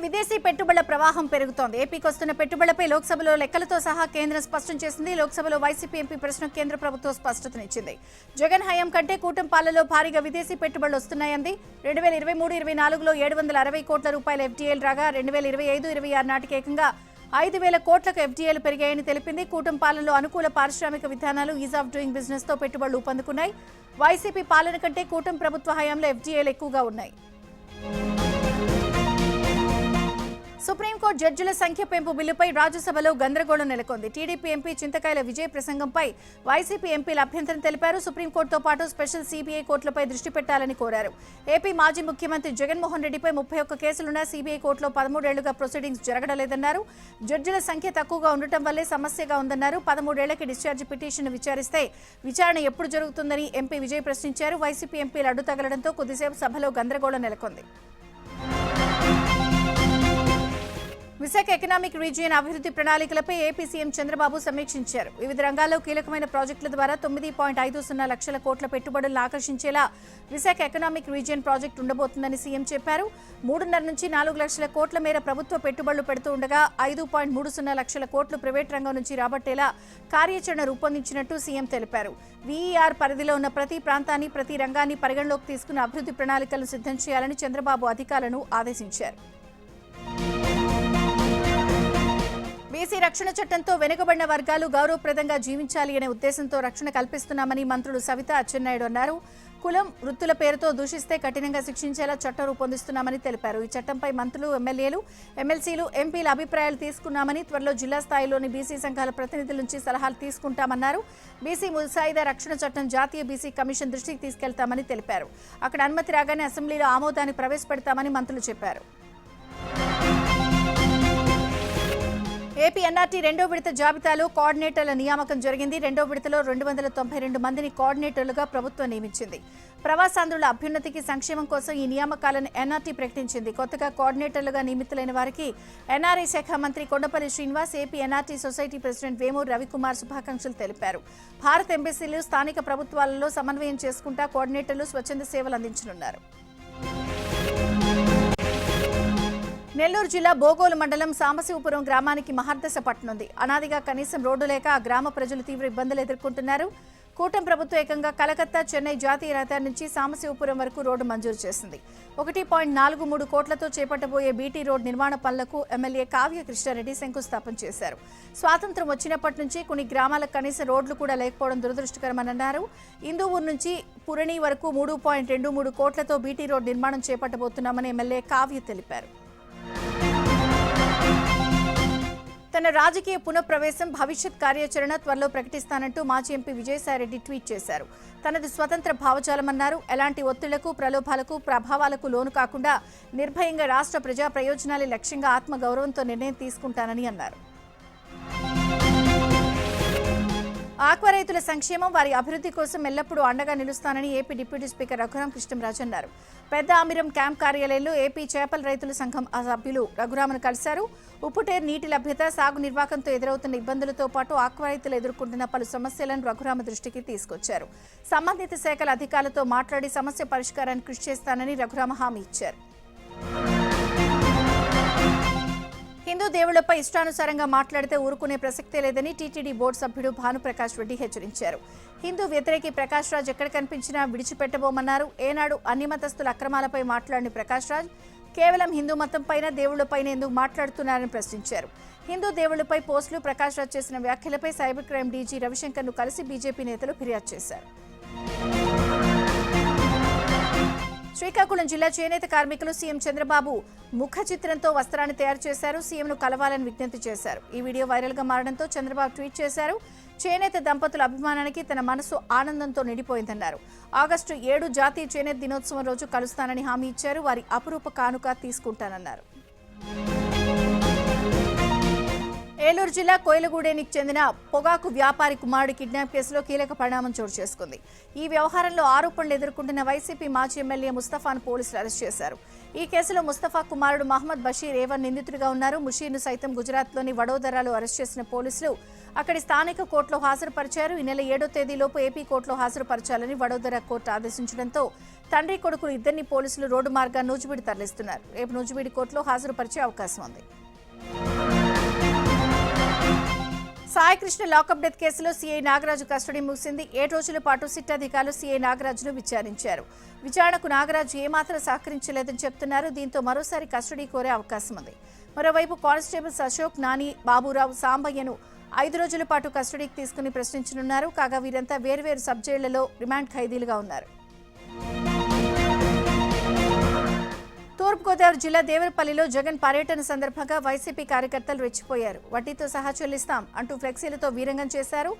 విదేశీ పెట్టుబడుల ప్రవాహం పెరుగుతోంది. ఏపీకి వస్తున్న పెట్టుబడులపై లోక్సభలో లెక్కలతో సహా కేంద్రం స్పష్టం చేసింది. లోక్సభలో వైసీపీ ఎంపీ ప్రశ్నకు కేంద్ర ప్రభుత్వం స్పష్టతనిచ్చింది. జగన్ హయాం కంటే కూటమి పాలనలో భారీగా విదేశీ పెట్టుబడులు వస్తున్నాయంది. 2023-24లో 760 కోట్ల రూపాయల ఎఫ్డీఐలు రాగా 2025-26 నాటికి ఏకంగా 5,000 కోట్లకు ఎఫ్డీఐలు పెరిగాయని తెలిపింది. కూటమి పాలనలో అనుకూల పారిశ్రామిక విధానాలు, ఈజ్ ఆఫ్ డూయింగ్ బిజినెస్ తో పెట్టుబడులు ఊపందుకున్నాయి. వైసీపీ పాలన కంటే కూటమి ప్రభుత్వ హయాంలో ఎఫ్డీఐలు ఎక్కువగా ఉన్నాయి. సుప్రీంకోర్టు జడ్జిల సంఖ్య పెంపు బిల్లుపై రాజ్యసభలో గందరగోళం నెలకొంది. టీడీపీ ఎంపీ చింతకాయల విజయ్ ప్రసంగంపై వైసీపీ ఎంపీలు అభ్యంతరం తెలిపారు. సుప్రీంకోర్టుతో పాటు స్పెషల్ సీబీఐ కోర్టులపై దృష్టి పెట్టాలని కోరారు. ఏపీ మాజీ ముఖ్యమంత్రి జగన్మోహన్ రెడ్డిపై 31 కేసులున్న సీబీఐ కోర్టులో 13 ఏళ్లుగా ప్రొసీడింగ్స్ జరగలేదన్నారు. జడ్జిల సంఖ్య తక్కువగా ఉండటం వల్లే సమస్యగా ఉందన్నారు. 13 ఏళ్లకి డిశ్చార్జ్ పిటిషన్ విచారిస్తే విచారణ ఎప్పుడు జరుగుతుందని ఎంపీ విజయ్ ప్రశ్నించారు. వైసీపీ ఎంపీలు అడ్డు తగలడంతో కొద్దిసేపు సభలో గందరగోళం నెలకొంది. విశాఖ ఎకనామిక్ రీజియన్ అభివృద్ధి ప్రణాళికలపై ఏపీ సీఎం చంద్రబాబు సమీక్షించారు. వివిధ రంగాల్లో కీలకమైన ప్రాజెక్టుల ద్వారా 9.50 లక్షల కోట్ల పెట్టుబడులను ఆకర్షించేలా విశాఖ ఎకనామిక్ రీజియన్ ప్రాజెక్టు ఉండబోతుందని సీఎం చెప్పారు. 3.5 నుంచి 4 లక్షల కోట్ల మేర ప్రభుత్వ పెట్టుబడులు పెడుతూ ఉండగా 5.30 లక్షల కోట్లు ప్రైవేట్ రంగం నుంచి రాబట్టేలా కార్యాచరణ రూపొందించినట్టు సీఎం తెలిపారు. వీఈఆర్ పరిధిలో ఉన్న ప్రతి ప్రాంతాన్ని, ప్రతి రంగాన్ని పరిగణలోకి తీసుకుని అభివృద్ధి ప్రణాళికలను సిద్ధం చేయాలని చంద్రబాబు అధికారులను ఆదేశించారు. బీసీ రక్షణ చట్టంతో వెనుకబడిన వర్గాలు గౌరవప్రదంగా జీవించాలి అనే ఉద్దేశంతో రక్షణ కల్పిస్తున్నామని మంత్రులు సవితా అచ్చెన్నాయుడు అన్నారు. కులం, వృత్తుల పేరుతో దూషిస్తే కఠినంగా శిక్షించేలా చట్టం రూపొందిస్తున్నామని తెలిపారు. ఈ చట్టంపై మంత్రులు, ఎమ్మెల్యేలు, ఎమ్మెల్సీలు, ఎంపీల అభిప్రాయాలు తీసుకున్నామని, త్వరలో జిల్లా స్థాయిలోని బీసీ సంఘాల ప్రతినిధుల నుంచి సలహాలు తీసుకుంటామన్నారు. బీసీ ముసాయిదా రక్షణ చట్టం జాతీయ బీసీ కమిషన్ దృష్టికి తీసుకెళ్తామని తెలిపారు. అక్కడ అనుమతి రాగానే అసెంబ్లీలో ఆమోదాన్ని ప్రవేశపెడతామని మంత్రులు చెప్పారు. ఏపీ ఎన్ఆర్టీ 2వ విడత జాబితాలో కోఆర్డినేటర్ల నియామకం జరిగింది. 2వ విడతలో 292 మందిని కోఆర్డినేటర్లుగా ప్రభుత్వం నియమించింది. ప్రవాసాంధ్రుల అభ్యున్నతికి, సంక్షేమం కోసం ఈ నియామకాలను ఎన్ఆర్టీ ప్రకటించింది. కొత్తగా కోఆర్డినేటర్లుగా నియమితులైన వారికి ఎన్ఆర్ఐ శాఖ మంత్రి Kondapalli Srinivas, AP NRT society president Vemuru Ravikumar శుభాకాంక్షలు తెలిపారు. భారత ఎంబసీలు, స్థానిక ప్రభుత్వాలలో సమన్వయం చేసుకుంటా కోఆర్డినేటర్లు స్వచ్ఛంద సేవలు అందించనున్నారు. నెల్లూరు జిల్లా బోగోలు మండలం సాంబశివపురం గ్రామానికి మహర్దశ పట్టనుంది. అనాదిగా కనీసం రోడ్డు లేక ఆ గ్రామ ప్రజలు తీవ్ర ఇబ్బందులు ఎదుర్కొంటున్నారు. కూటమి ప్రభుత్వం ఏకంగా కలకత్తా, చెన్నై జాతీయ రహదారి నుంచి సాంబశివపురం వరకు రోడ్డు మంజూరు చేసింది. 1.43 కోట్లతో చేపట్టబోయే బీటీ రోడ్ నిర్మాణ పనులకు ఎమ్మెల్యే కావ్య కృష్ణారెడ్డి శంకుస్థాపన చేశారు. స్వాతంత్ర్యం వచ్చినప్పటి నుంచి కొన్ని గ్రామాలకు కనీస రోడ్లు కూడా లేకపోవడం దురదృష్టకరమని అన్నారు. ఇందూవూరు నుంచి పురణి వరకు 3.23 కోట్లతో బీటీ రోడ్ నిర్మాణం చేపట్టబోతున్నామని ఎమ్మెల్యే కావ్య తెలిపారు. తన రాజకీయ పునఃప్రవేశం, భవిష్యత్ కార్యాచరణ త్వరలో ప్రకటిస్తానంటూ మాజీ ఎంపీ విజయసాయిరెడ్డి ట్వీట్ చేశారు. తనది స్వతంత్ర భావజాలమన్నారు. ఎలాంటి ఒత్తిళ్లకు, ప్రలోభాలకు, ప్రభావాలకు లోను కాకుండా నిర్భయంగా రాష్ట్ర ప్రజా ప్రయోజనాలే లక్ష్యంగా ఆత్మగౌరవంతో నిర్ణయం తీసుకుంటానని అన్నారు. ఆక్వా రైతుల సంక్షేమం, వారి అభివృద్ధి కోసం ఎల్లప్పుడూ అండగా నిలుస్తానని AP deputy speaker Raghuram Krishnamraju అన్నారు. పెద్ద ఆమిరం క్యాంప్ కార్యాలయంలో ఏపీ చేపల రైతుల సంఘం సభ్యులు రఘురామను కలిశారు. ఉప్పుటేరు నీటి లభ్యత, సాగు నిర్వాహకంతో ఎదురవుతున్న ఇబ్బందులతో పాటు ఆక్వా రైతులు ఎదుర్కొంటున్న పలు సమస్యలను రఘురామ దృష్టికి తీసుకొచ్చారు. సంబంధిత శాఖల అధికారులతో మాట్లాడి సమస్య పరిష్కారానికి కృషి చేస్తానని రఘురామ హామీ ఇచ్చారు. హిందూ దేవుళ్లపై ఇష్టానుసారంగా మాట్లాడితే ఊరుకునే ప్రసక్తే లేదని టీటీడీ బోర్డు సభ్యుడు భానుప్రకాష్ రెడ్డి హెచ్చరించారు. హిందూ వ్యతిరేకి ప్రకాష్ రాజ్ ఎక్కడ కనిపించినా విడిచిపెట్టబోమన్నారు. ఏనాడు అన్ని మతస్థుల అక్రమాలపై మాట్లాడిన ప్రకాష్ రాజ్ కేవలం హిందూ మతంపైన, దేవుళ్లపైన ఎందుకు మాట్లాడుతున్నారని ప్రశ్నించారు. హిందూ దేవుళ్లపై పోస్టులు, ప్రకాష్ రాజ్ చేసిన వ్యాఖ్యలపై సైబర్ క్రైమ్ డీజీ రవిశంకర్ను కలిసి బీజేపీ నేతలు ఫిర్యాదు చేశారు. శ్రీకాకుళం జిల్లా చేనేత కార్మికులు సీఎం చంద్రబాబు ముఖ చిత్రంతో వస్త్రాన్ని తయారు చేశారు. సీఎంను కలవాలని విజ్ఞప్తి చేశారు. ఈ వీడియో వైరల్ గా మారడంతో చంద్రబాబు ట్వీట్ చేశారు. చేనేత దంపతుల అభిమానానికి తన మనసు ఆనందంతో నిండిపోయిందన్నారు. ఆగస్టు 7 జాతీయ చేనేత దినోత్సవం రోజు కలుస్తానని హామీ ఇచ్చారు. వారి అపురూప కానుక తీసుకుంటానన్నారు. ఏలూరు జిల్లా కోయిలగూడెనికి చెందిన పొగాకు వ్యాపారి కుమారుడి కిడ్నాప్ కేసులో కీలక పరిణామం చోటు చేసుకుంది. ఈ వ్యవహారంలో ఆరోపణలు ఎదుర్కొంటున్న వైసీపీ మాజీ ఎమ్మెల్యే ముస్తఫాను పోలీసులు అరెస్ట్ చేశారు. ఈ కేసులో ముస్తఫా కుమారుడు మహమ్మద్ బషీర్ ఏవన్ నిందితుడిగా ఉన్నారు. ముషీర్ను సైతం గుజరాత్లోని వడోదరాలో అరెస్ట్ చేసిన పోలీసులు అక్కడి స్థానిక కోర్టులో హాజరుపరిచారు. ఈ నెల 7వ తేదీలోపు ఏపీ కోర్టులో హాజరుపరచాలని వడోదర కోర్టు ఆదేశించడంతో తండ్రి కొడుకులు ఇద్దరిని పోలీసులు రోడ్డు మార్గాన్ని నూజివీడు తరలిస్తున్నారు. రేపు నూజివీడు కోర్టులో హాజరుపరిచే అవకాశం ఉంది. సాయికృష్ణ లాకప్ డెత్ కేసులో సీఐ నాగరాజు కస్టడీ ముగిసింది. 7 రోజుల పాటు సిట్ అధికారులు సీఐ నాగరాజును విచారించారు. విచారణకు నాగరాజు ఏమాత్రం సహకరించలేదని చెప్తున్నారు. దీంతో మరోసారి కస్టడీ కోరే అవకాశం ఉంది. మరోవైపు కానిస్టేబుల్స్ అశోక్, నాని, బాబురావు, సాంబయ్యను 5 రోజుల పాటు కస్టడీకి తీసుకుని ప్రశ్నించనున్నారు. కాగా వీరంతా వేర్వేరు సబ్ జైళ్లలో రిమాండ్ ఖైదీలుగా ఉన్నారు. తూర్పుగోదావరి జిల్లా దేవరపల్లిలో జగన్ పర్యటన సందర్భంగా వైసీపీ కార్యకర్తలు రెచ్చిపోయారు. వడ్డీతో సహా చెల్లిస్తాం అంటూ ఫ్లెక్సీలతో వీరంగం చేశారు.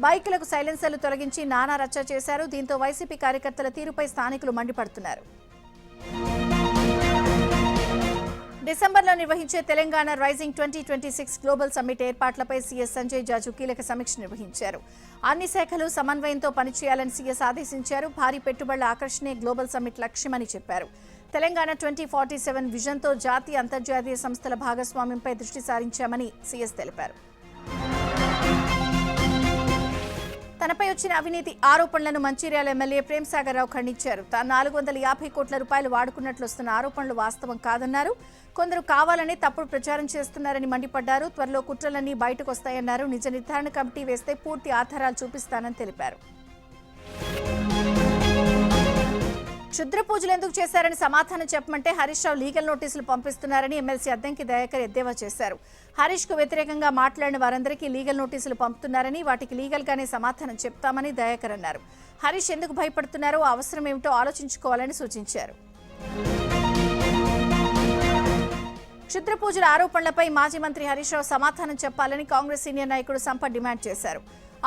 బైకులకు సైలెన్సర్లు తొలగించి నానా రచ్చ చేశారు. దీంతో వైసీపీ కార్యకర్తల తీరుపై స్థానికులు మండిపడుతున్నారు. డిసెంబర్లో నిర్వహించే తెలంగాణ రైజింగ్ 2026 గ్లోబల్ సమ్మిట్ ఏర్పాట్లపై సీఎస్ సంజయ్ జాజు కీలక సమీక్ష నిర్వహించారు. అన్ని శాఖలు సమన్వయంతో పనిచేయాలని సీఎస్ ఆదేశించారు. భారీ పెట్టుబడుల ఆకర్షణే గ్లోబల్ సమ్మిట్ లక్ష్యమని చెప్పారు. తెలంగాణ 2047 విజన్తో జాతీయ అంతర్జాతీయ సంస్థల భాగస్వామ్యంపై దృష్టి సారించామని సీఎస్ తెలిపారు. తనపై వచ్చిన అవినీతి ఆరోపణలను మంచిర్యాల ఎమ్మెల్యే ప్రేమ్సాగర్ రావు ఖండించారు. తాను 450 కోట్ల రూపాయలు వాడుకున్నట్లు వస్తున్న ఆరోపణలు వాస్తవం కాదన్నారు. కొందరు కావాలని తప్పుడు ప్రచారం చేస్తున్నారని మండిపడ్డారు. త్వరలో కుట్రలన్నీ బయటకు వస్తాయన్నారు. నిజ నిర్ధారణ కమిటీ వేస్తే పూర్తి ఆధారాలు చూపిస్తానని తెలిపారు. క్షుద్ర పూజలు ఎందుకు చేశారని సమాధానం చెప్పమంటే హరీష్ రావు లీగల్ నోటీసులు పంపిస్తున్నారని ఎమ్మెల్సీ అద్దంకి దయాకర్ ఎద్దేవా చేశారు. హరీష్ కు వ్యతిరేకంగా మాట్లాడిన వారందరికీ లీగల్ నోటీసులు పంపుతున్నారని, వాటికి లీగల్ గానే సమాధానం చెప్తామని దయాకర్ అన్నారు. హరీష్ ఎందుకు భయపడుతున్నారో, అవసరం ఏమిటో ఆలోచించుకోవాలని సూచించారు. క్షుద్ర పూజల ఆరోపణలపై మాజీ మంత్రి హరీష్ రావు సమాధానం చెప్పాలని కాంగ్రెస్ సీనియర్ నాయకుడు సంపత్ డిమాండ్ చేశారు.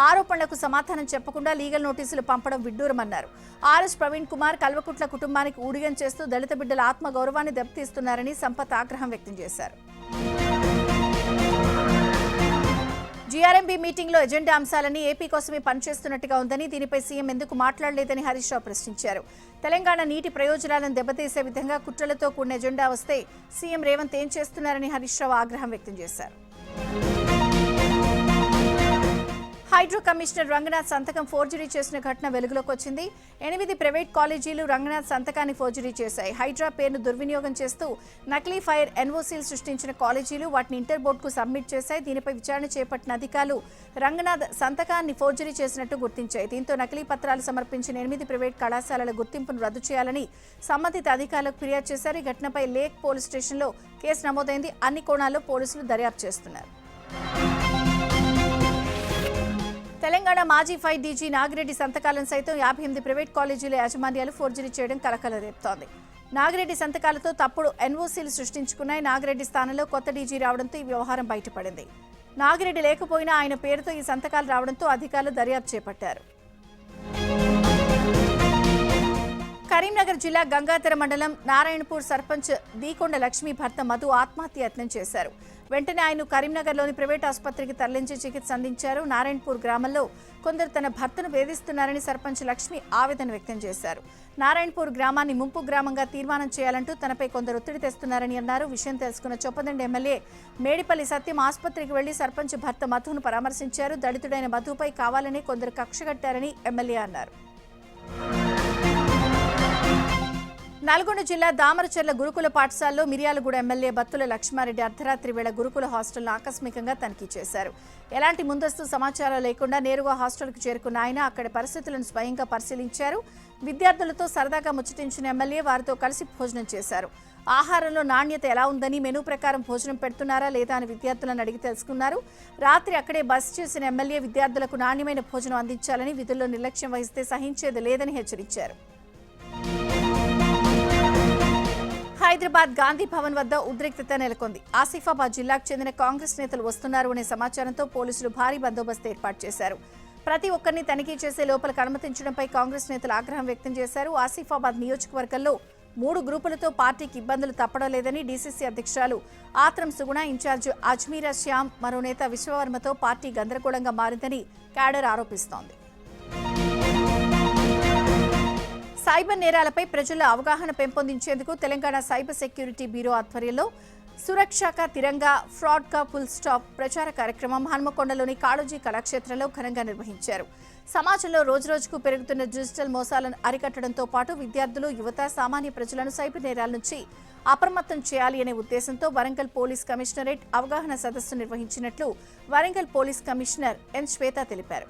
ఆరోపణలకు సమాధానం చెప్పకుండా లీగల్ నోటీసులు పంపడం విడ్డూరమన్నారు. ఆర్ఎస్ ప్రవీణ్ కుమార్ కల్వకుట్ల కుటుంబానికి ఊడిగం చేస్తూ దళిత బిడ్డల ఆత్మగౌరవాన్ని దెబ్బతీస్తున్నారని సంపత్ ఆగ్రహం వ్యక్తం చేశారు. జీఆర్ఎంబీ మీటింగ్లో ఎజెండా అంశాలని ఏపీ కోసమే పనిచేస్తున్నట్టుగా ఉందని, దీనిపై సీఎం ఎందుకు మాట్లాడలేదని హరీష్ రావు ప్రశ్నించారు. తెలంగాణ నీటి ప్రయోజనాలను దెబ్బతీసే విధంగా కుట్రలతో కూడిన ఎజెండా వస్తే సీఎం రేవంత్ ఏం చేస్తున్నారని హరీష్ రావు ఆగ్రహం వ్యక్తం చేశారు. హైడ్రో కమిషనర్ రంగనాథ్ సంతకం ఫోర్జరీ చేసిన ఘటన వెలుగులోకి వచ్చింది. 8 ప్రైవేట్ కాలేజీలు రంగనాథ్ సంతకాన్ని ఫోర్జరీ చేశాయి. హైడ్రా పేరును దుర్వినియోగం చేస్తూ నకిలీ ఫైర్ ఎన్ఓసీలు సృష్టించిన కాలేజీలు వాటిని ఇంటర్ బోర్డుకు సబ్మిట్ చేశాయి. దీనిపై విచారణ చేపట్టిన అధికారులు రంగనాథ్ సంతకాన్ని ఫోర్జరీ చేసినట్టు గుర్తించాయి. దీంతో నకిలీ పత్రాలు సమర్పించిన 8 ప్రైవేట్ కళాశాలల గుర్తింపును రద్దు చేయాలని సంబంధిత అధికారులకు ఫిర్యాదు చేశారు. ఈ ఘటనపై లేక్ పోలీస్ స్టేషన్లో కేసు నమోదైంది. అన్ని కోణాల్లో పోలీసులు దర్యాప్తు చేస్తున్నారు. తెలంగాణ మాజీ 5 డీజీ నాగిరెడ్డి సంతకాలను సైతం 58 ప్రైవేట్ కాలేజీల యాజమాన్యాలు ఫోర్జరీ చేయడం కలకలం రేపుతోంది. నాగిరెడ్డి సంతకాలతో తప్పుడు ఎన్ఓసీలు సృష్టించుకున్నాయి. నాగిరెడ్డి స్థానంలో కొత్త డీజీ రావడంతో ఈ వ్యవహారం బయటపడింది. నాగిరెడ్డి లేకపోయినా ఆయన పేరుతో ఈ సంతకాలు రావడంతో అధికారులు దర్యాప్తు చేపట్టారు. కరీంనగర్ జిల్లా గంగాధర మండలం నారాయణపూర్ సర్పంచ్ దీకొండ లక్ష్మి భర్త మధు ఆత్మహత్య యత్నం చేశారు. వెంటనే ఆయన కరీంనగర్లోని ప్రైవేట్ ఆసుపత్రికి తరలించి చికిత్స అందించారు. నారాయణపూర్ గ్రామంలో కొందరు తన భర్తను వేధిస్తున్నారని సర్పంచ్ లక్ష్మి ఆవేదన వ్యక్తం చేశారు. నారాయణపూర్ గ్రామాన్ని ముంపు గ్రామంగా తీర్మానం చేయాలంటూ తనపై కొందరు ఒత్తిడి తెస్తున్నారని అన్నారు. విషయం తెలుసుకున్న చొప్పదండి ఎమ్మెల్యే మేడిపల్లి సత్యం ఆసుపత్రికి వెళ్లి సర్పంచ్ భర్త మధును పరామర్శించారు. దళితుడైన మధుపై కావాలని కొందరు కక్షగట్టారని ఎమ్మెల్యే అన్నారు. నల్గొండ జిల్లా దామరచెర్ల గురుకుల పాఠశాలలో మిర్యాలగూడ ఎమ్మెల్యే బత్తుల లక్ష్మారెడ్డి అర్ధరాత్రి వేళ గురుకుల హాస్టల్ను ఆకస్మికంగా తనిఖీ చేశారు. ఎలాంటి ముందస్తు సమాచారం లేకుండా నేరుగా హాస్టల్కు చేరుకున్న ఆయన అక్కడి పరిస్థితులను స్వయంగా పరిశీలించారు. విద్యార్థులతో సరదాగా ముచ్చటించిన ఎమ్మెల్యే వారితో కలిసి భోజనం చేశారు. ఆహారంలో నాణ్యత ఎలా ఉందని, మెనూ ప్రకారం భోజనం పెడుతున్నారా లేదా అని విద్యార్థులను అడిగి తెలుసుకున్నారు. రాత్రి అక్కడే బస చేసిన ఎమ్మెల్యే విద్యార్థులకు నాణ్యమైన భోజనం అందించాలని, విధుల్లో నిర్లక్ష్యం వహిస్తే సహించేది లేదని హెచ్చరించారు. హైదరాబాద్ గాంధీ భవన్ వద్ద ఉద్రిక్తత నెలకొంది. ఆసిఫాబాద్ జిల్లాకు చెందిన కాంగ్రెస్ నేతలు వస్తున్నారు అనే సమాచారంతో పోలీసులు భారీ బందోబస్తు ఏర్పాటు చేశారు. ప్రతి ఒక్కరిని తనిఖీ చేసే లోపలికి అనుమతించడంపై కాంగ్రెస్ నేతలు ఆగ్రహం వ్యక్తం చేశారు. ఆసిఫాబాద్ నియోజకవర్గంలో 3 గ్రూపులతో పార్టీకి ఇబ్బందులు తప్పడం లేదని డీసీసీ అధ్యక్షురాలు ఆత్రం సుగుణ, ఇన్ఛార్జ్ అజ్మీరా శ్యామ్, మరో నేత విశ్వవర్మతో పార్టీ గందరగోళంగా మారిందని క్యాడర్ ఆరోపిస్తోంది. సైబర్ నేరాలపై ప్రజల్లో అవగాహన పెంపొందించేందుకు తెలంగాణ సైబర్ సెక్యూరిటీ బ్యూరో ఆధ్వర్యంలో సురక్ష కా తిరంగా, ఫ్రాడ్ కా ఫుల్ స్టాప్ ప్రచార కార్యక్రమం హన్మకొండలోని కాళోజీ కళాక్షేత్రంలో ఘనంగా నిర్వహించారు. సమాజంలో రోజురోజుకు పెరుగుతున్న డిజిటల్ మోసాలను అరికట్టడంతో పాటు విద్యార్థులు, యువత, సామాన్య ప్రజలను సైబర్ నేరాల నుంచి అప్రమత్తం చేయాలి అనే ఉద్దేశంతో వరంగల్ పోలీస్ కమిషనరేట్ అవగాహన సదస్సు నిర్వహించినట్లు వరంగల్ పోలీస్ కమిషనర్ ఎన్ శ్వేత తెలిపారు.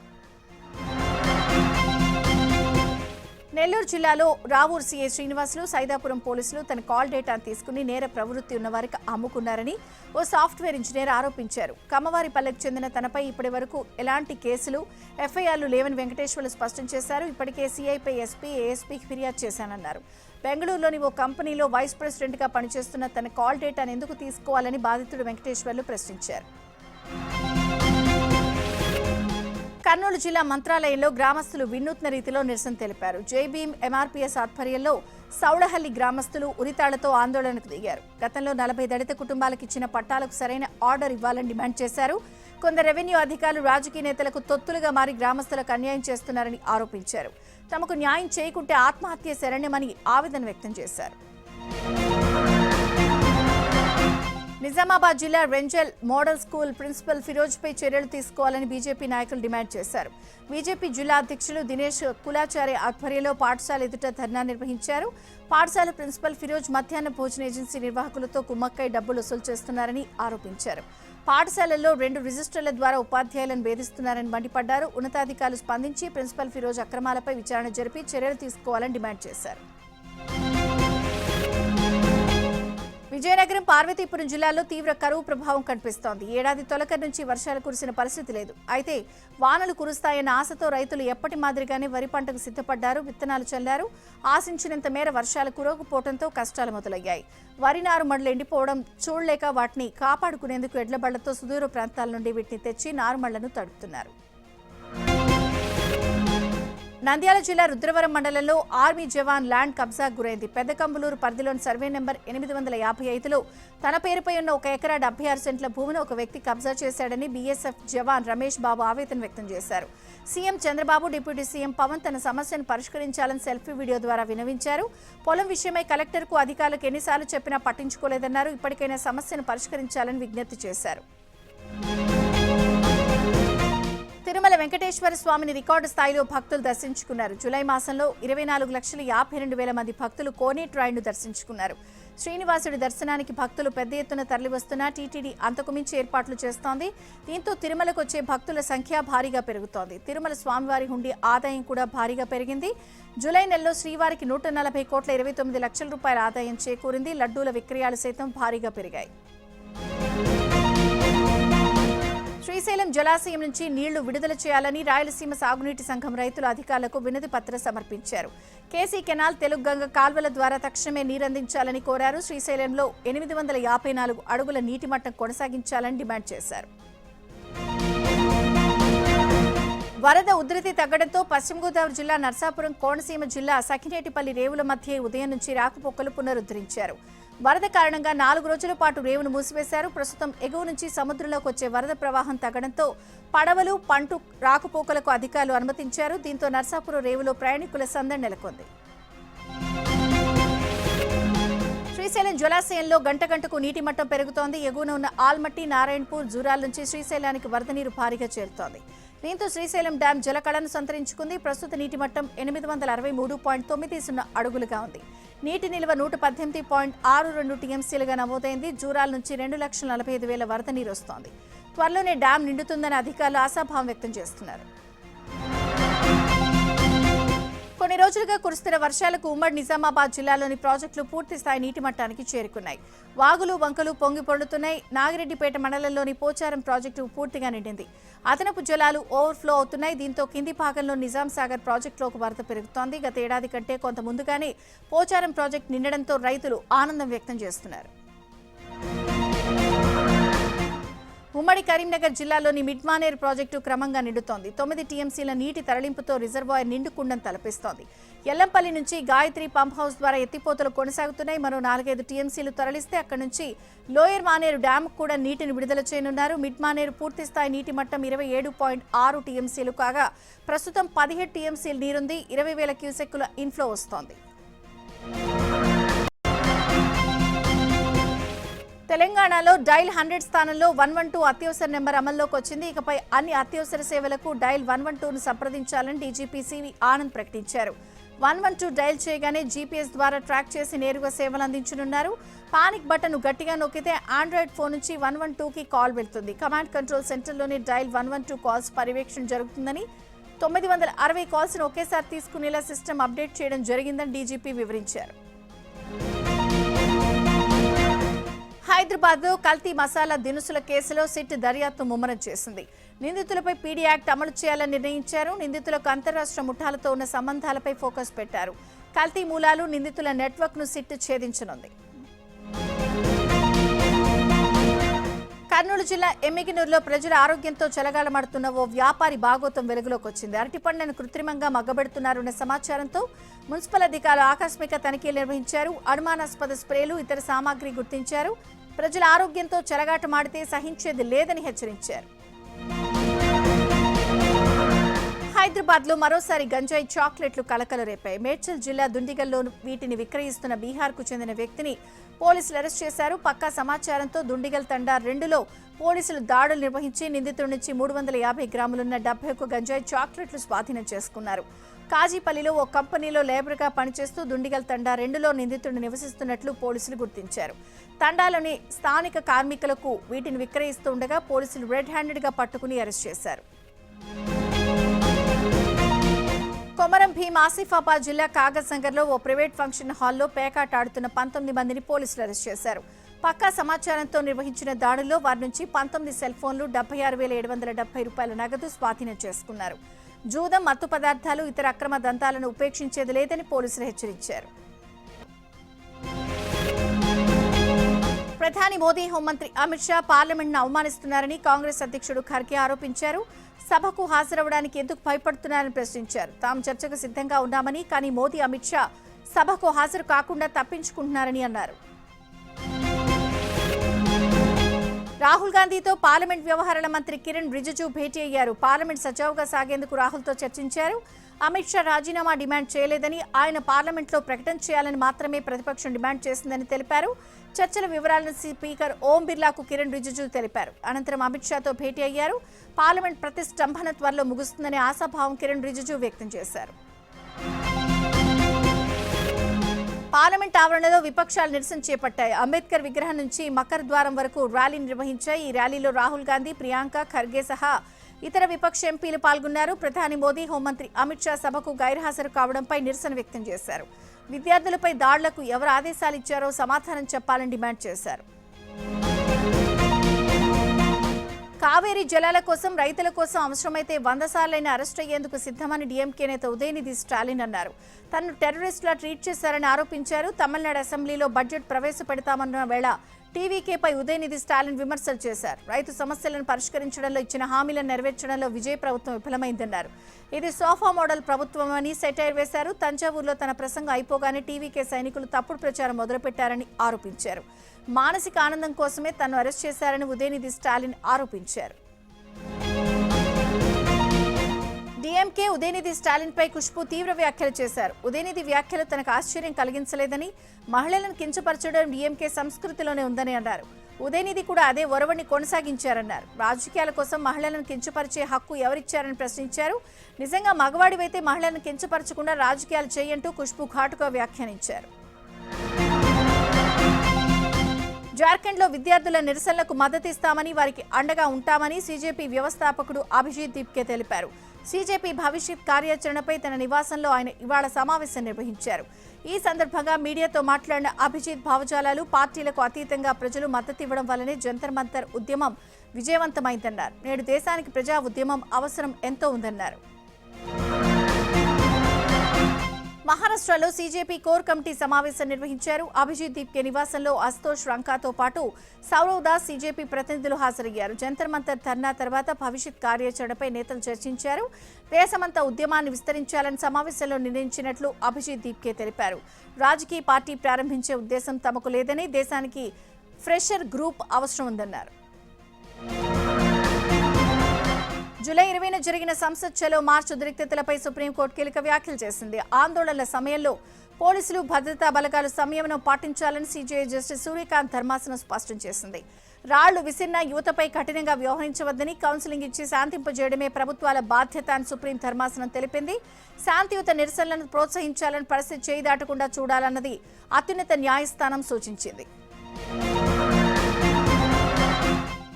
నెల్లూరు జిల్లాలో రావూర్ సీఐ శ్రీనివాసులు, సైదాపురం పోలీసులు తన కాల్ డేటాను తీసుకుని నేర ప్రవృత్తి ఉన్నవారికి అమ్ముకున్నారని ఓ సాఫ్ట్వేర్ ఇంజనీర్ ఆరోపించారు. కమ్మవారిపల్లెకు చెందిన తనపై ఇప్పటి వరకు ఎలాంటి కేసులు, ఎఫ్ఐఆర్లు లేవని వెంకటేశ్వర్లు స్పష్టం చేశారు. ఇప్పటికే సీఐపై ఎస్పీ, ఏఎస్పీకి ఫిర్యాదు చేశానన్నారు. బెంగళూరులోని ఓ కంపెనీలో వైస్ ప్రెసిడెంట్గా పనిచేస్తున్న తన కాల్ డేటాను ఎందుకు తీసుకోవాలని బాధితుడు వెంకటేశ్వర్లు ప్రశ్నించారు. కర్నూలు జిల్లా మంత్రాలయంలో గ్రామస్తులు వినూత్న రీతిలో నిరసన తెలిపారు. జైభీం ఎంఆర్పీఎస్ ఆధ్వర్యంలో సౌడహల్లి గ్రామస్తులు ఉరితాళ్లతో ఆందోళనకు దిగారు. గతంలో 40 దళిత కుటుంబాలకు ఇచ్చిన పట్టాలకు సరైన ఆర్డర్ ఇవ్వాలని డిమాండ్ చేశారు. కొందరు రెవెన్యూ అధికారులు రాజకీయ నేతలకు తొత్తులుగా మారి గ్రామస్తులకు అన్యాయం చేస్తున్నారని ఆరోపించారు. తమకు న్యాయం చేయకుంటే ఆత్మహత్య శరణ్యమని ఆవేదన వ్యక్తం చేశారు. నిజామాబాద్ జిల్లా రెంజల్ మోడల్ స్కూల్ ప్రిన్సిపల్ ఫిరోజ్పై చర్యలు తీసుకోవాలని బీజేపీ నాయకులు డిమాండ్ చేశారు. బీజేపీ జిల్లా అధ్యక్షులు దినేష్ కులాచారి ఆధ్వర్యంలో పాఠశాల ఎదుట ధర్నా నిర్వహించారు. పాఠశాల ప్రిన్సిపల్ ఫిరోజ్ మధ్యాహ్న భోజన ఏజెన్సీ నిర్వాహకులతో కుమ్మక్కై డబ్బులు వసూలు చేస్తున్నారని ఆరోపించారు. పాఠశాలల్లో 2 రిజిస్టర్ల ద్వారా ఉపాధ్యాయులను వేధిస్తున్నారని మండిపడ్డారు. ఉన్నతాధికారులు స్పందించి ప్రిన్సిపల్ ఫిరోజ్ అక్రమాలపై విచారణ జరిపి చర్యలు తీసుకోవాలని డిమాండ్ చేశారు. విజయనగరం, పార్వతీపురం జిల్లాల్లో తీవ్ర కరువు ప్రభావం కనిపిస్తోంది. ఏడాది తొలకరి నుంచి వర్షాలు కురిసిన పరిస్థితి లేదు. అయితే వానలు కురుస్తాయన్న ఆశతో రైతులు ఎప్పటి మాదిరిగానే వరి పంటకు సిద్ధపడ్డారు, విత్తనాలు చల్లారు. ఆశించినంత మేర వర్షాలు కురవకపోవడంతో కష్టాలు మొదలయ్యాయి. వరి నారుమళ్లు ఎండిపోవడం చూడలేక వాటిని కాపాడుకునేందుకు ఎడ్లబళ్లతో సుదూర ప్రాంతాల నుండి వీటిని తెచ్చి నారుమళ్లను తడుపుతున్నారు. నంద్యాల జిల్లా రుద్రవరం మండలంలో ఆర్మీ జవాన్ ల్యాండ్ కబ్జాకు గురైంది. పెద్దకంబులూరు పరిధిలోని సర్వే నెంబర్ 855లో తన పేరుపై ఉన్న 1 ఎకరా 76 సెంట్ల భూమిని ఒక వ్యక్తి కబ్జా చేశాడని బీఎస్ఎఫ్ జవాన్ రమేష్ బాబు ఆవేదన వ్యక్తం చేశారు. CM Chandrababu, deputy CM Pawan తన సమస్యను పరిష్కరించాలని సెల్ఫీ వీడియో ద్వారా విన్నవించారు. పొలం విషయమై కలెక్టర్కు అధికారులకు ఎన్నిసార్లు చెప్పినా పట్టించుకోలేదన్నారు. ఇప్పటికైనా సమస్యను పరిష్కరించాలని విజ్ఞప్తి చేశారు. తిరుమల వెంకటేశ్వర స్వామిని రికార్డు స్థాయిలో భక్తులు దర్శించుకున్నారు. జూలై మాసంలో 24,52,000 మంది భక్తులు కోనేటి రాయుడును దర్శించుకున్నారు. శ్రీనివాసుడి దర్శనానికి భక్తులు పెద్ద ఎత్తున తరలివస్తున్నా టీటీడీ అంతకుమించి ఏర్పాట్లు చేస్తోంది. దీంతో తిరుమలకు వచ్చే భక్తుల సంఖ్య భారీగా పెరుగుతోంది. తిరుమల స్వామివారి హుండీ ఆదాయం కూడా భారీగా పెరిగింది. జూలై నెలలో శ్రీవారికి 140,29,00,000 రూపాయల ఆదాయం చేకూరింది. లడ్డూల విక్రయాలు సైతం భారీగా పెరిగాయి. శ్రీశైలం జలాశయం నుంచి నీళ్లు విడుదల చేయాలని రాయలసీమ సాగునీటి సంఘం రైతులు అధికారులకు వినతి పత్రం సమర్పించారు. కేసీ కెనాల్, తెలుగుగంగ కాల్వల ద్వారా తక్షణమే నీరందించాలని కోరారు. శ్రీశైలంలో 854 అడుగుల నీటి మట్టం కొనసాగించాలని డిమాండ్ చేశారు. వరద ఉధృతి తగ్గడంతో పశ్చిమ గోదావరి జిల్లా నర్సాపురం, కోనసీమ జిల్లా సఖినేటిపల్లి రేవుల మధ్య ఉదయం నుంచి రాకపోకలు పునరుద్ధరించారు. వరద కారణంగా 4 రోజుల పాటు రేవును మూసివేశారు. ప్రస్తుతం ఎగువ నుంచి సముద్రంలోకి వచ్చే వరద ప్రవాహం తగ్గడంతో పడవలు, పంటు రాకపోకలకు అధికారులు అనుమతించారు. దీంతో నర్సాపురం రేవులో ప్రయాణికుల సందడి నెలకొంది. శ్రీశైలం జలాశయంలో గంటకు నీటి మట్టం పెరుగుతోంది. ఎగువన ఉన్న ఆల్మట్టి, నారాయణపూర్, జూరాల నుంచి శ్రీశైలానికి వరద నీరు భారీగా చేరుతోంది. దీంతో శ్రీశైలం డ్యాం జలకళను సంతరించుకుంది. ప్రస్తుత నీటి మట్టం 863.90 అడుగులుగా ఉంది. నీటి నిల్వ 118.62 టీఎంసీలుగా నమోదైంది. జూరాల నుంచి 2,45,000 వరద నీరు వస్తోంది. త్వరలోనే డ్యాం నిండుతుందని అధికారులు ఆశాభావం వ్యక్తం చేస్తున్నారు. కొన్ని రోజులుగా కురుస్తున్న వర్షాలకు ఉమ్మడి నిజామాబాద్ జిల్లాలోని ప్రాజెక్టులు పూర్తి స్థాయి నీటి మట్టానికి చేరుకున్నాయి. వాగులు, వంకలు పొంగి పొర్లుతున్నాయి. నాగిరెడ్డిపేట మండలంలోని పోచారం ప్రాజెక్టు పూర్తిగా నిండింది. అదనపు జలాలు ఓవర్ఫ్లో అవుతున్నాయి. దీంతో కింది భాగంలో నిజాం సాగర్ ప్రాజెక్టులోకి వరద పెరుగుతోంది. గత ఏడాది కంటే కొంత ముందుగానే పోచారం ప్రాజెక్టు నిండడంతో రైతులు ఆనందం వ్యక్తం చేస్తున్నారు. ఉమ్మడి కరీంనగర్ జిల్లాలోని మిడ్మానేరు ప్రాజెక్టు క్రమంగా నిండుతోంది. 9 టీఎంసీల నీటి తరలింపుతో రిజర్వాయర్ నిండుకుండం తలపిస్తోంది. ఎల్లంపల్లి నుంచి గాయత్రి పంప్ హౌస్ ద్వారా ఎత్తిపోతలు కొనసాగుతున్నాయి. మరో 4-5 టీఎంసీలు తరలిస్తే అక్కడి నుంచి లోయర్ మానేరు డ్యామ్ కూడా నీటిని విడుదల చేయనున్నారు. మిడ్మానేరు పూర్తిస్థాయి నీటి మట్టం 27.6 టీఎంసీలు కాగా ప్రస్తుతం 17 టీఎంసీలు నీరుంది. 20,000 క్యూసెక్కుల ఇన్ఫ్లో వస్తోంది. తెలంగాణలో డైల్ 100 స్థానంలో 112 అత్యవసర నెంబర్ అమల్లోకి వచ్చింది. ఇకపై అన్ని అత్యవసర సేవలకు డైల్ 112ను సంప్రదించాలని డీజీపీ సివి ఆనంద్ ప్రకటించారు. 112 డైల్ చేయగానే జీపీఎస్ ద్వారా ట్రాక్ చేసి నేరుగా సేవలు అందించనున్నారు. పానిక్ బటన్ గట్టిగా నొక్కితే ఆండ్రాయిడ్ ఫోన్ నుంచి 112కి కాల్ వెళ్తుంది. కమాండ్ కంట్రోల్ సెంటర్లోని డైల్ 112 కాల్స్ పర్యవేక్షణ జరుగుతుందని 960 కాల్స్ను ఒకేసారి తీసుకునేలా సిస్టమ్ అప్డేట్ చేయడం జరిగిందని డీజీపీ వివరించారు. హైదరాబాద్లో కల్తీ మసాలా దినుసుల కేసులో సిట్ దర్యాప్తు ముమ్మరం చేసింది. నిందితులపై పీడీ యాక్ట్ అమలు చేయాలని నిర్ణయించారు. నిందితులకు అంతర్రాష్ట్ర ముఠాలతో ఉన్న సంబంధాలపై ఫోకస్ పెట్టారు. కల్తీ మూలాలు, నిందితుల నెట్వర్క్ను సిట్ ఛేదించనుంది. కర్నూలు జిల్లా ఎమ్మిగినూరులో ప్రజల ఆరోగ్యంతో చెలగాళమాడుతున్న ఓ వ్యాపారి భాగోతం వెలుగులోకి వచ్చింది. అరటిపండ్లను కృత్రిమంగా మగ్గబెడుతున్నారన్న సమాచారంతో మున్సిపల్ అధికారులు ఆకస్మిక తనిఖీలు నిర్వహించారు. అనుమానాస్పద స్ప్రేలు, ఇతర సామాగ్రి గుర్తించారు. ప్రజల ఆరోగ్యంతో చెలగాటమాడితే సహించేది లేదని హెచ్చరించారు. హైదరాబాద్లో మరోసారి గంజాయి చాక్లెట్లు కలకల రేపాయి. మేడ్చల్ జిల్లా దుండిగల్లో వీటిని విక్రయిస్తున్న బీహార్కు చెందిన వ్యక్తిని పోలీసులు అరెస్ట్ చేశారు. పక్కా సమాచారంతో దుండిగల్ తండా 2లో పోలీసులు దాడులు నిర్వహించి నిందితుడి నుంచి 350 గ్రాములున్న 71 గంజాయి చాక్లెట్లు స్వాధీనం చేసుకున్నారు. కాజీపల్లిలో ఓ కంపెనీలో లేబర్గా పనిచేస్తూ దుండిగల్ తండా 2లో నిందితుడు నివసిస్తున్నట్లు పోలీసులు గుర్తించారు. తండాలోని స్థానిక కార్మికులకు వీటిని విక్రయిస్తూ ఉండగా పోలీసులు రెడ్ హ్యాండెడ్గా పట్టుకుని అరెస్ట్ చేశారు. కొమరం భీం ఆసిఫాబాద్ జిల్లా కాగజ్నగర్లో ఓ ప్రైవేట్ ఫంక్షన్ హాల్లో పేకాట ఆడుతున్న 19 మందిని పోలీసులు అరెస్ట్ చేశారు. పక్కా సమాచారంతో నిర్వహించిన దాడుల్లో వారి నుంచి 19 సెల్ ఫోన్లు, 76,770 రూపాయల నగదు స్వాధీనం చేసుకున్నారు. జూదం, మత్తు పదార్థాలు, ఇతర అక్రమ దంతాలను ఉపేక్షించేది లేదని పోలీసులు హెచ్చరించారు. ప్రధాని మోదీ, హోంమంత్రి అమిత్ షా పార్లమెంట్ను అవమానిస్తున్నారని కాంగ్రెస్ అధ్యక్షుడు ఖర్గే ఆరోపించారు. సభకు హాజరవడానికి ఎందుకు భయపడుతున్నారని ప్రశ్నించారు. తాము చర్చకు సిద్ధంగా ఉన్నామని, కానీ మోదీ, అమిత్ షా సభకు హాజరు కాకుండా తప్పించుకుంటున్నారని అన్నారు. రాహుల్ గాంధీతో పార్లమెంట్ వ్యవహారాల మంత్రి కిరణ్ రిజిజు భేటీ అయ్యారు. పార్లమెంట్ సజావుగా సాగేందుకు రాహుల్తో చర్చించారు. అమిత్ షా రాజీనామా డిమాండ్ చేయలేదని, ఆయన పార్లమెంట్లో ప్రకటన చేయాలని మాత్రమే ప్రతిపక్షం డిమాండ్ చేసిందని తెలిపారు. చర్చల వివరాలను స్పీకర్ ఓం బిర్లాకు కిరణ్ రిజిజు తెలిపారు. అనంతరం అమిత్ షాతో భేటీ అయ్యారు. పార్లమెంట్ ప్రతిష్టంభన త్వరలో ముగుస్తుందనే ఆశాభావం కిరణ్ రిజిజు వ్యక్తం చేశారు. పార్లమెంట్ ఆవరణలో విపక్షాలు నిరసన చేపట్టాయి. అంబేద్కర్ విగ్రహం నుంచి మకర్ ద్వారం వరకు ర్యాలీ నిర్వహించాయి. ఈ ర్యాలీలో రాహుల్ గాంధీ, ప్రియాంక ఖర్గే సహా ఇతర విపక్ష ఎంపీలు పాల్గొన్నారు. ప్రధాని మోదీ, హోంమంత్రి అమిత్ షా సభకు గైర్హాజరు కావడంపై నిరసన వ్యక్తం చేశారు. విద్యార్థులపై దాడులకు ఎవరు ఆదేశాలు ఇచ్చారో సమాధానం చెప్పాలని డిమాండ్ చేశారు. కావేరీ జలాల కోసం, రైతుల కోసం అవసరమైతే 100 సార్లైనా అరెస్ట్ అయ్యేందుకు సిద్ధమని డీఎంకే నేత ఉదయనిధి స్టాలిన్ అన్నారు. తనను టెర్రరిస్టులా ట్రీట్ చేశారని ఆరోపించారు. తమిళనాడు అసెంబ్లీలో బడ్జెట్ ప్రవేశపెడతామన్న వేళ టీవీకేపై ఉదయనిధి స్టాలిన్ విమర్శలు చేశారు. రైతు సమస్యలను పరిష్కరించడంలో ఇచ్చిన హామీలను నెరవేర్చడంలో విజయ్ ప్రభుత్వం విఫలమైందన్నారు. ఇది సోఫా మోడల్ ప్రభుత్వం అని సెటైర్ వేశారు. తంజావూరులో తన ప్రసంగం అయిపోగానే టీవీకే సైనికులు తప్పుడు ప్రచారం మొదలుపెట్టారని ఆరోపించారు. మానసిక ఆనందం కోసమే తనను అరెస్ట్ చేశారని ఉదయనిధి స్టాలిన్ ఆరోపించారు. డీఎంకే ఉదయనిధి స్టాలిన్ పై ఖుష్బూ తీవ్ర వ్యాఖ్యలు చేశారు. ఉదయనిధి వ్యాఖ్యలు తనకు ఆశ్చర్యం కలిగించలేదని, మహిళలను కించపరచడం డీఎంకే సంస్కృతిలోనే ఉందని అన్నారు. ఉదయనిధి కూడా అదే ఒరవడిని కొనసాగించారన్నారు. రాజకీయాల కోసం మహిళలను కించపరిచే హక్కు ఎవరిచ్చారని ప్రశ్నించారు. నిజంగా మగవాడివైతే మహిళలను కించపరచకుండా రాజకీయాలు చేయంటూ ఖుష్బూ ఘాటుగా వ్యాఖ్యానించారు. జార్ఖండ్లో విద్యార్థుల నిరసనలకు మద్దతు ఇస్తామని, వారికి అండగా ఉంటామని సీజేపీ వ్యవస్థాపకుడు అభిజిత్ దీప్కే తెలిపారు. సీజేపీ భవిష్యత్ కార్యాచరణపై తన నివాసంలో ఆయన ఇవాళ సమావేశం నిర్వహించారు. ఈ సందర్భంగా మీడియాతో మాట్లాడిన అభిజిత్, భావజాలాలు, పార్టీలకు అతీతంగా ప్రజలు మద్దతు ఇవ్వడం వల్లనే జంతర్ మంతర్ ఉద్యమం విజయవంతమైందన్నారు. నేడు దేశానికి ప్రజా ఉద్యమం అవసరం ఎంతో ఉందన్నారు. మహారాష్ట్ర మహారాష్ట్రలో సీజేపీ కోర్ కమిటీ సమావేశం నిర్వహించారు. అభిజిత్ దీప్కే నివాసంలో అస్తోష్ రంకాతో పాటు సౌరవ్ దాస్ సీజేపీ ప్రతినిధులు హాజరయ్యారు. జంతర్ మంతర్ ధర్నా తర్వాత భవిష్యత్ కార్యాచరణపై నేతలు చర్చించారు. దేశమంతా ఉద్యమాన్ని విస్తరించాలని సమావేశంలో నిర్ణయించినట్లు అభిజిత్ దీప్కే తెలిపారు. రాజకీయ పార్టీ ప్రారంభించే ఉద్దేశం తమకు లేదని, దేశానికి ఫ్రెషర్ గ్రూప్ అవసరం ఉందన్నారు. జూలై 20న జరిగిన సంసద్ చలో మార్చ్ ఉద్రిక్తతలపై సుప్రీంకోర్టు కీలక వ్యాఖ్యలు చేసింది. ఆందోళనల సమయంలో పోలీసులు, భద్రతా బలగాలు సంయమనం పాటించాలని సీజేఐ జస్టిస్ సూర్యకాంత్ ధర్మాసనం స్పష్టం చేసింది. రాళ్లు విసిరిన యువతపై కఠినంగా వ్యవహరించవద్దని, కౌన్సిలింగ్ ఇచ్చి శాంతింపజేయడమే ప్రభుత్వాల బాధ్యత అని సుప్రీం ధర్మాసనం తెలిపింది. శాంతియుత నిరసనలను ప్రోత్సహించాలని, పరిస్థితి చేయి దాటకుండా చూడాలన్నది అత్యున్నత న్యాయస్థానం సూచించింది.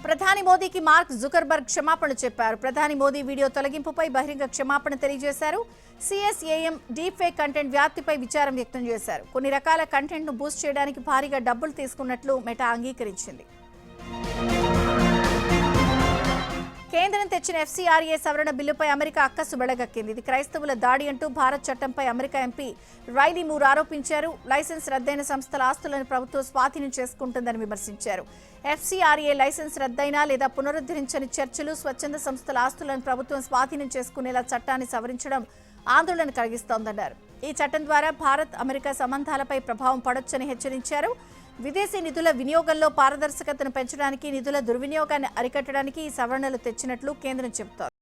ప్రధాని మోదీకి మార్క్ జుకర్బర్గ్ క్షమాపణలు చెప్పారు. ప్రధాని మోదీ వీడియో తొలగింపుపై బహిరంగ క్షమాపణ తెలియజేశారు. సిఎస్ఏఎం డీప్ ఫేక్ కంటెంట్ వ్యాప్తిపై విచారం వ్యక్తం చేశారు. కొన్ని రకాల కంటెంట్ ను బూస్ట్ చేయడానికి భారీగా డబ్బులు తీసుకున్నట్లు మెటా అంగీకరించింది. కేంద్రం తెచ్చిన ఎఫ్సీఆర్ఏ సవరణ బిల్లుపై అమెరికా అక్కసు బెళగక్కింది. ఇది క్రైస్తవుల దాడి అంటూ భారత్ చట్టంపై అమెరికా ఎంపీ రైలీ మూర్ ఆరోపించారు. లైసెన్స్ రద్దయిన సంస్థల ఆస్తులను ప్రభుత్వం స్వాధీనం చేసుకుంటుందని విమర్శించారు. ఎఫ్సీఆర్ఏ లైసెన్స్ రద్దయినా లేదా పునరుద్ధరించని చర్చలు, స్వచ్ఛంద సంస్థల ఆస్తులను ప్రభుత్వం స్వాధీనం చేసుకునేలా చట్టాన్ని సవరించడం ఆందోళన కలిగిస్తోందన్నారు. ఈ చట్టం ద్వారా భారత్, అమెరికా సంబంధాలపై ప్రభావం పడొచ్చని హెచ్చరించారు. విదేశీ నిధుల వినియోగంలో పారదర్శకతను పెంచడానికి, నిధుల దుర్వినియోగాన్ని అరికట్టడానికి ఈ సవరణలు తెచ్చినట్లు కేంద్రం చెబుతోంది.